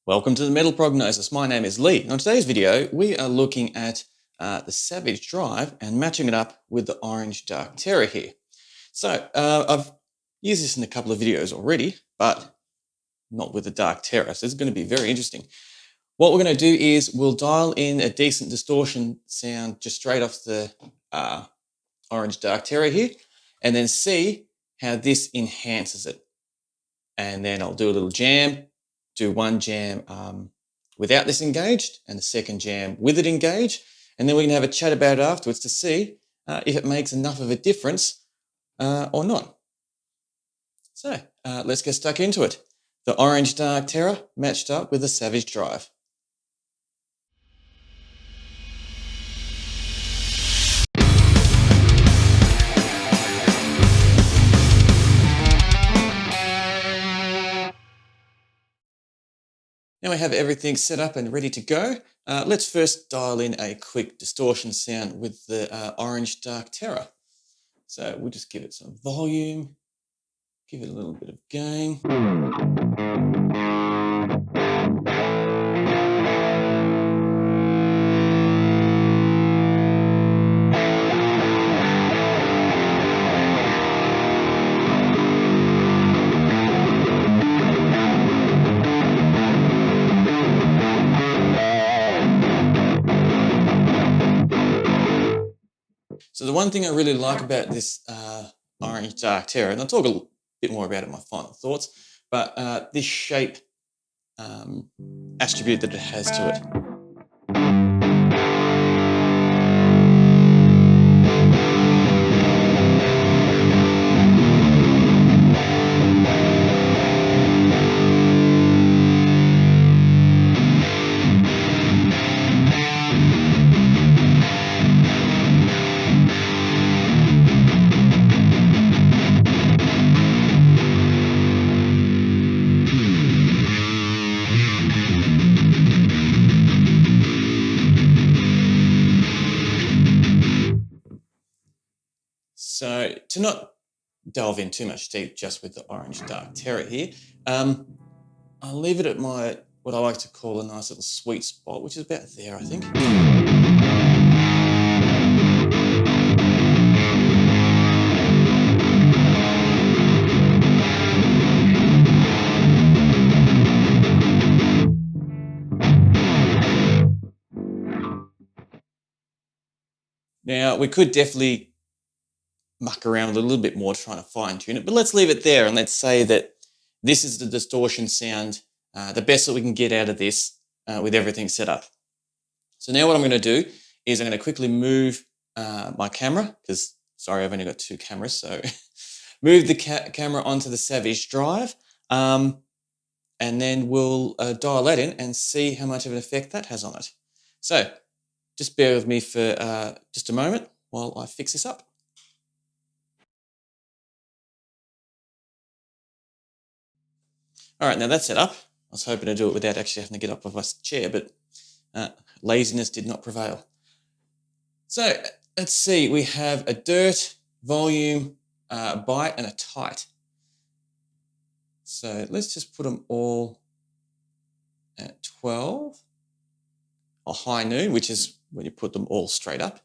Welcome to the Metal Prognosis. My name is Lee. On today's video, we are looking at the Savage Drive and matching it up with the Orange Dark Terror here. So I've used this in a couple of videos already, but not with the Dark Terror. So this is going to be very interesting. What we're going to do is we'll dial in a decent distortion sound just straight off the Orange Dark Terror here, and then see how this enhances it. And then I'll do a little jam. Do one jam without this engaged and the second jam with it engaged, and then we can have a chat about it afterwards to see if it makes enough of a difference or not. So let's get stuck into it. The Orange Dark Terror matched up with the Savage Drive. Now we have everything set up and ready to go. Let's first dial in a quick distortion sound with the Orange Dark Terror. So we'll just give it some volume, give it a little bit of gain. So the one thing I really like about this Orange Dark Terror, and I'll talk a bit more about it in my final thoughts, but this shape attribute that it has to it. So to not delve in too much deep just with the Orange Dark Terror here, I'll leave it at what I like to call a nice little sweet spot, which is about there, I think. Now, we could definitely muck around a little bit more trying to fine tune it, but let's leave it there and let's say that this is the distortion sound, the best that we can get out of this with everything set up. So now what I'm going to do is I'm going to quickly move my camera, because sorry, I've only got two cameras, so move the camera onto the Savage Drive, and then we'll dial that in and see how much of an effect that has on it. So just bear with me for just a moment while I fix this up. All right, now that's set up. I was hoping to do it without actually having to get up off my chair, but laziness did not prevail. So let's see, we have a dirt, volume, bite, and a tight. So let's just put them all at 12, or high noon, which is when you put them all straight up.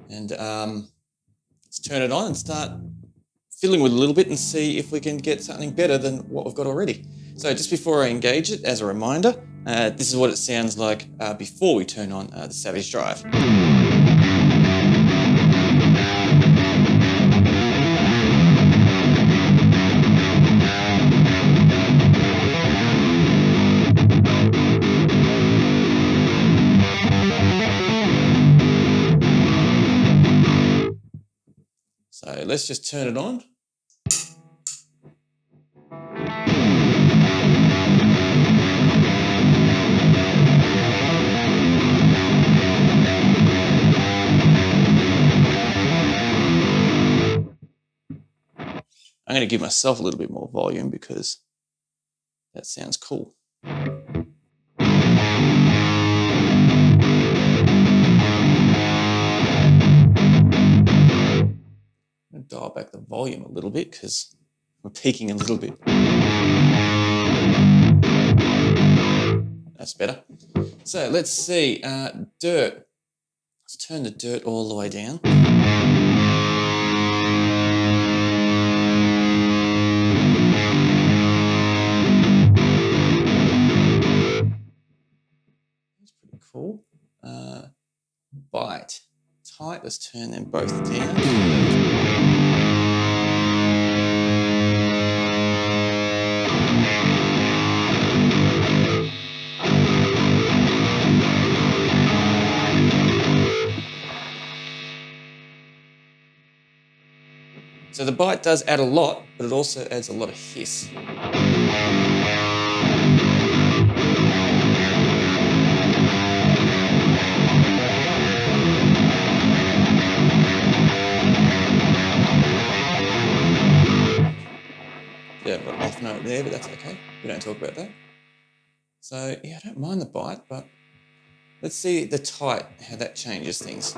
And let's turn it on and start fiddling with it a little bit and see if we can get something better than what we've got already. So just before I engage it, as a reminder, this is what it sounds like before we turn on the Savage Drive. So let's just turn it on. I'm going to give myself a little bit more volume because that sounds cool. Dial back the volume a little bit because we're peaking a little bit. That's better. So let's see, dirt. Let's turn the dirt all the way down. That's pretty cool. Bite. Tight, let's turn them both down. So the bite does add a lot, but it also adds a lot of hiss. Yeah, I've got an off note there, but that's okay. We don't talk about that. So yeah, I don't mind the bite, but let's see the tight, how that changes things.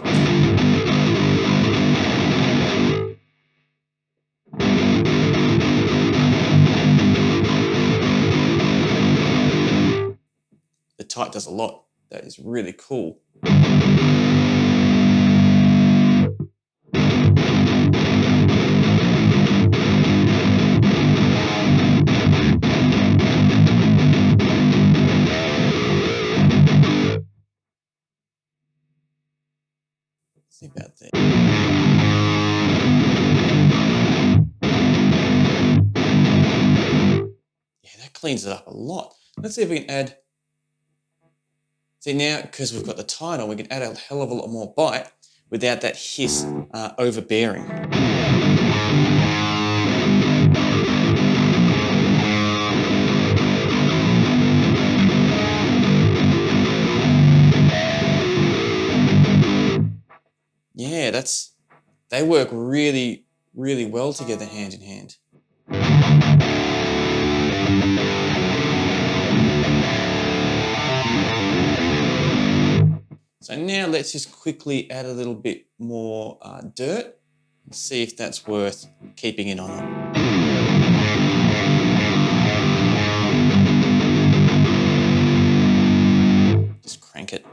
The tight does a lot. That is really cool. Let's see about that. Yeah, that cleans it up a lot. Let's see if we can add. See now, because we've got the tight on, we can add a hell of a lot more bite without that hiss overbearing. Yeah, they work really, really well together hand in hand. So now let's just quickly add a little bit more dirt and see if that's worth keeping it on. Just crank it.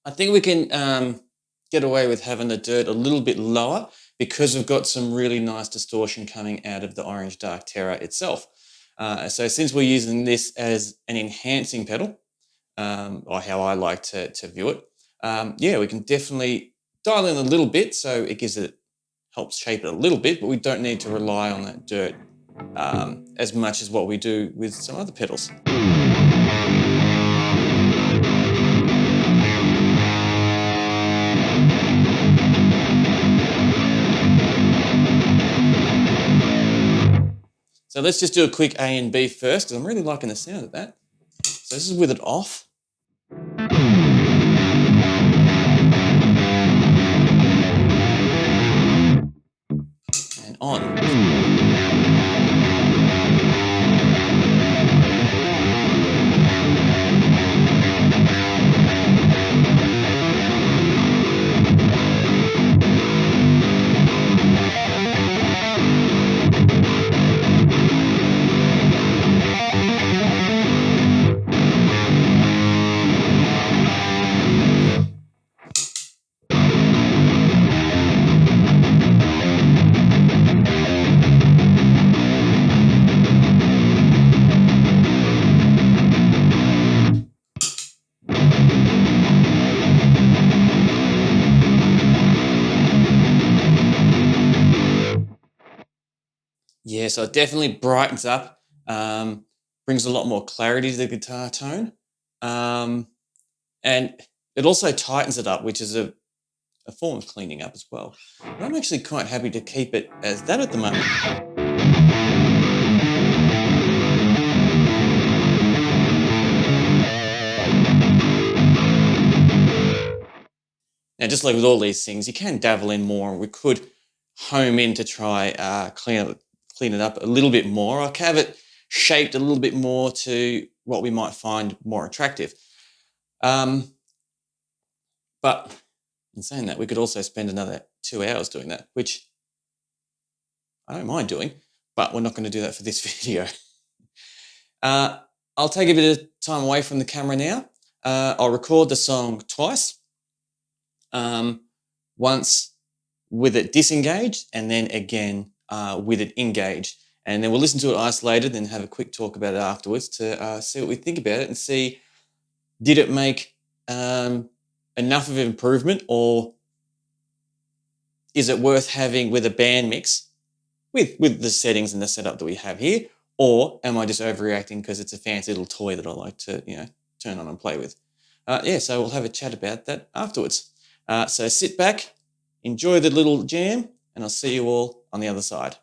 I think we can get away with having the dirt a little bit lower because we've got some really nice distortion coming out of the Orange Dark Terror itself. So since we're using this as an enhancing pedal, or how I like to view it, yeah, we can definitely dial in a little bit so it helps shape it a little bit, but we don't need to rely on that dirt as much as what we do with some other pedals. So let's just do a quick A and B first, because I'm really liking the sound of that. So this is with it off. And on. Yeah, so it definitely brightens up, brings a lot more clarity to the guitar tone. And It also tightens it up, which is a form of cleaning up as well. But I'm actually quite happy to keep it as that at the moment. Now, just like with all these things, you can dabble in more. We could home in to try clean it up a little bit more. I'll have it shaped a little bit more to what we might find more attractive. But in saying that, we could also spend another 2 hours doing that, which I don't mind doing, but we're not going to do that for this video. I'll take a bit of time away from the camera now. I'll record the song twice. Once with it disengaged and then again with it engaged. And then we'll listen to it isolated and have a quick talk about it afterwards to see what we think about it and see, did it make enough of an improvement, or is it worth having with a band mix with the settings and the setup that we have here, or am I just overreacting because it's a fancy little toy that I like to, turn on and play with? So we'll have a chat about that afterwards. So sit back, enjoy the little jam, and I'll see you all on the other side.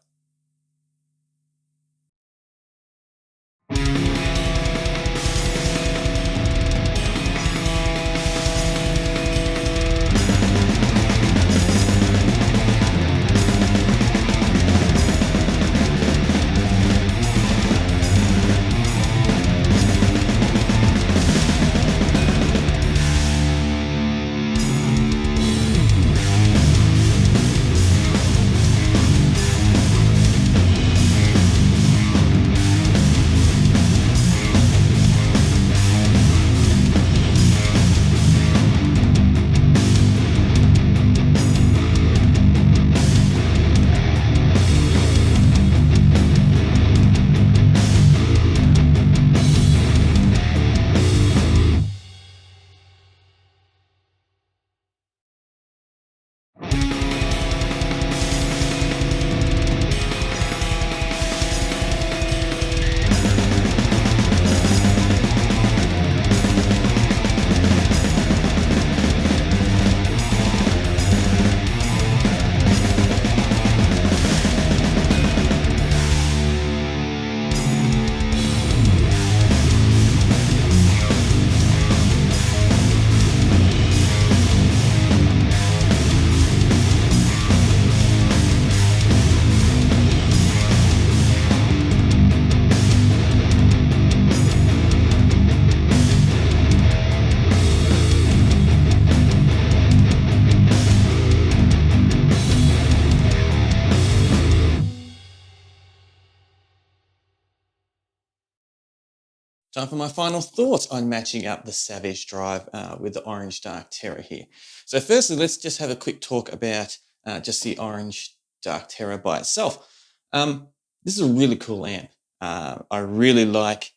Time for my final thoughts on matching up the Savage Drive with the Orange Dark Terror here. So firstly, let's just have a quick talk about just the Orange Dark Terror by itself. This is a really cool amp. I really like,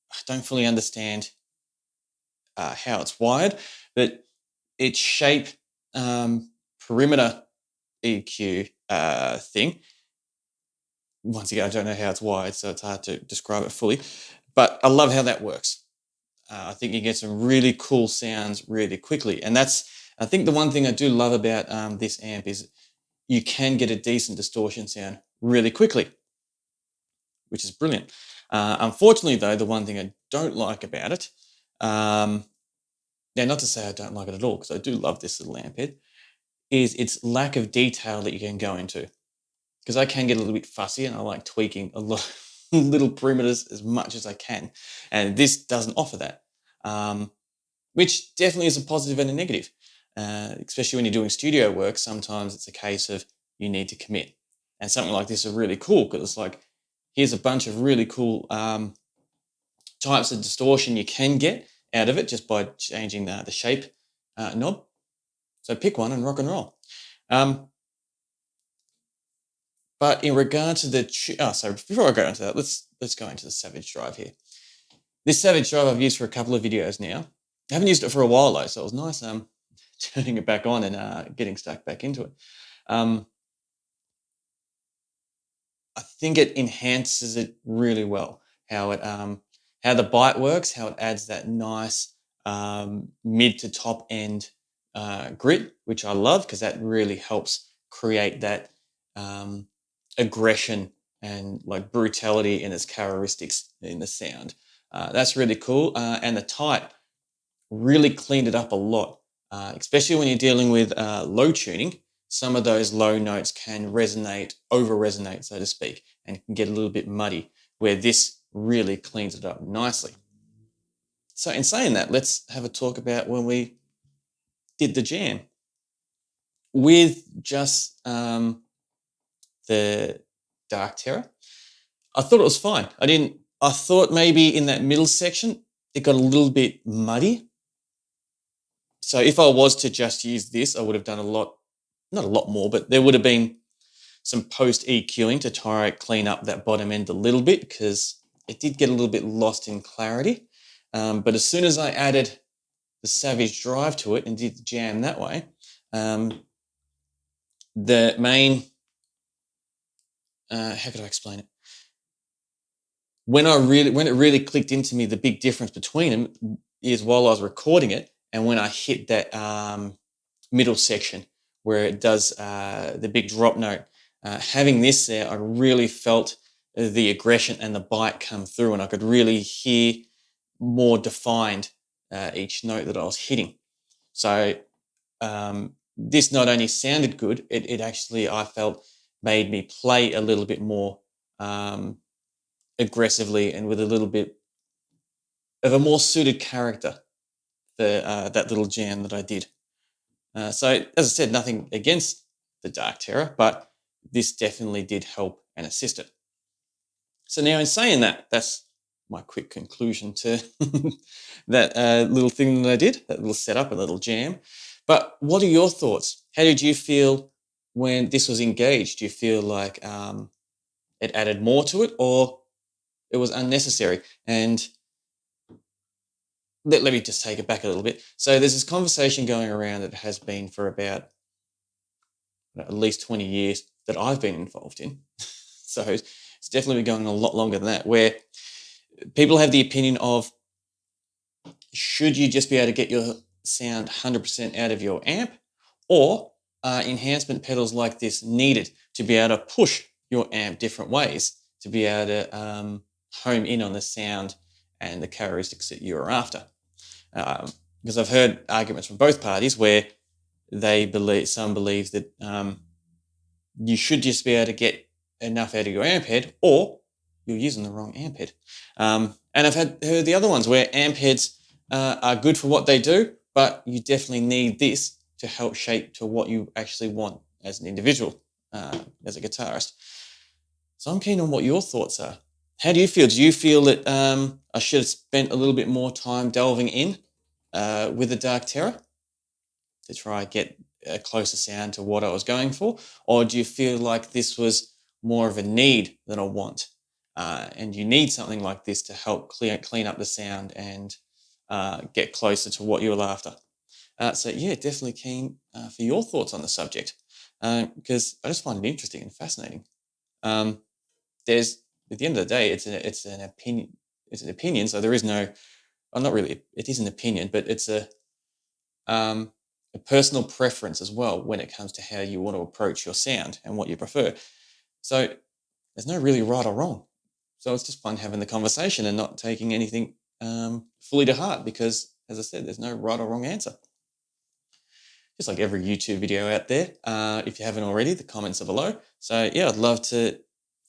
I don't fully understand how it's wired, but its shape perimeter EQ thing. Once again, I don't know how it's wired, so it's hard to describe it fully. But I love how that works. I think you get some really cool sounds really quickly. And that's, I think the one thing I do love about this amp is you can get a decent distortion sound really quickly, which is brilliant. Unfortunately, though, the one thing I don't like about it, now not to say I don't like it at all, because I do love this little amp head, is its lack of detail that you can go into. Because I can get a little bit fussy and I like tweaking a lot little perimeters as much as I can. And this doesn't offer that, which definitely is a positive and a negative. Especially when you're doing studio work, sometimes it's a case of you need to commit. And something like this is really cool because it's like, here's a bunch of really cool types of distortion you can get out of it just by changing the shape knob. So pick one and rock and roll. But in regard to the, so before I go into that, let's go into the Savage Drive here. This Savage Drive I've used for a couple of videos now. I haven't used it for a while though, so it was nice turning it back on and getting stuck back into it. I think it enhances it really well. How it how the bite works, how it adds that nice mid to top end grit, which I love because that really helps create that aggression and like brutality in its characteristics in the sound. That's really cool. And the type really cleaned it up a lot, especially when you're dealing with low tuning. Some of those low notes can resonate, over resonate, so to speak, and can get a little bit muddy, where this really cleans it up nicely. So in saying that, let's have a talk about when we did the jam. With just the Dark Terror, I thought it was fine. I thought maybe in that middle section, it got a little bit muddy. So if I was to just use this, I would have done not a lot more, but there would have been some post EQing to try to clean up that bottom end a little bit because it did get a little bit lost in clarity. But as soon as I added the Savage drive to it and did the jam that way, the main, how could I explain it? When it really clicked into me, the big difference between them is while I was recording it and when I hit that middle section where it does the big drop note, having this there, I really felt the aggression and the bite come through, and I could really hear more defined each note that I was hitting. So this not only sounded good, it actually, I felt, made me play a little bit more aggressively and with a little bit of a more suited character for that little jam that I did. So as I said, nothing against the Dark Terror, but this definitely did help and assist it. So now in saying that, that's my quick conclusion to that little thing that I did, that little setup, a little jam. But what are your thoughts? How did you feel when this was engaged? Do you feel like it added more to it or it was unnecessary? And let me just take it back a little bit. So there's this conversation going around that has been for about at least 20 years that I've been involved in. So it's definitely been going a lot longer than that, where people have the opinion of, should you just be able to get your sound 100% out of your amp, or are enhancement pedals like this needed to be able to push your amp different ways to be able to home in on the sound and the characteristics that you're after? Because I've heard arguments from both parties where some believe that you should just be able to get enough out of your amp head, or you're using the wrong amp head. And I've heard the other ones where amp heads are good for what they do, but you definitely need this to help shape to what you actually want as an individual, as a guitarist. So I'm keen on what your thoughts are. How do you feel? Do you feel that I should have spent a little bit more time delving in with the Dark Terror to try and get a closer sound to what I was going for? Or do you feel like this was more of a need than a want? And you need something like this to help clean up the sound and get closer to what you were after. So yeah, definitely keen for your thoughts on the subject, because I just find it interesting and fascinating. There's, at the end of the day, it's an opinion. It's an opinion, so there is no, well, not really. It is an opinion, but it's a personal preference as well when it comes to how you want to approach your sound and what you prefer. So there's no really right or wrong. So it's just fun having the conversation and not taking anything fully to heart because, as I said, there's no right or wrong answer. Just like every YouTube video out there, if you haven't already, the comments are below. So yeah, I'd love for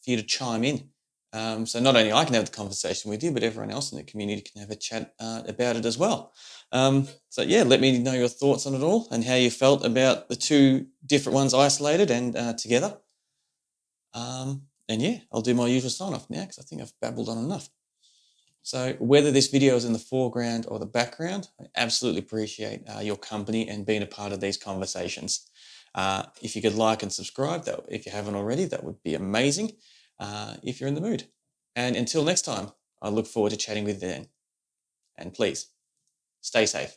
you to chime in. So not only I can have the conversation with you, but everyone else in the community can have a chat about it as well. So yeah, let me know your thoughts on it all and how you felt about the two different ones isolated and together. And yeah, I'll do my usual sign off now because I think I've babbled on enough. So whether this video is in the foreground or the background, I absolutely appreciate your company and being a part of these conversations. If you could like and subscribe, if you haven't already, that would be amazing if you're in the mood. And until next time, I look forward to chatting with you then. And please, stay safe.